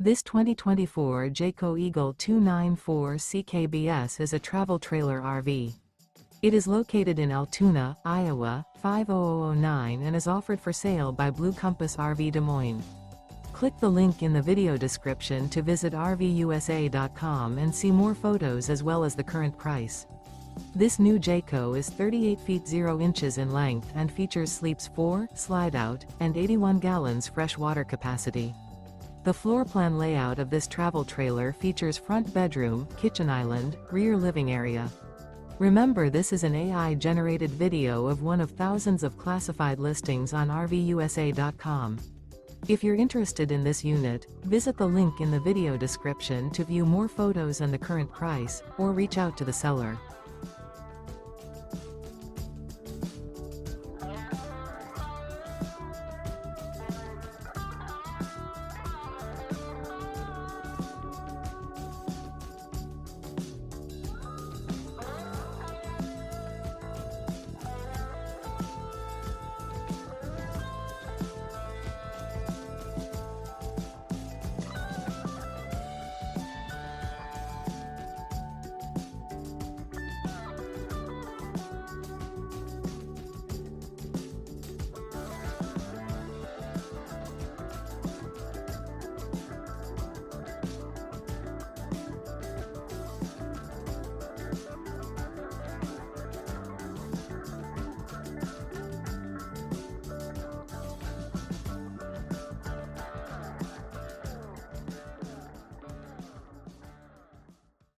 This 2024 Jayco Eagle 294 CKBS is a travel trailer RV. It is located in Altoona, Iowa, 50009 and is offered for sale by Blue Compass RV Des Moines. Click the link in the video description to visit RVUSA.com and see more photos as well as the current price. This new Jayco is 38 feet 0 inches in length and features sleeps 4, Slideout, and 81 gallons fresh water capacity. The floor plan layout of this travel trailer features front bedroom, kitchen island, rear living area. Remember, this is an AI-generated video of one of thousands of classified listings on RVUSA.com. If you're interested in this unit, visit the link in the video description to view more photos and the current price, or reach out to the seller.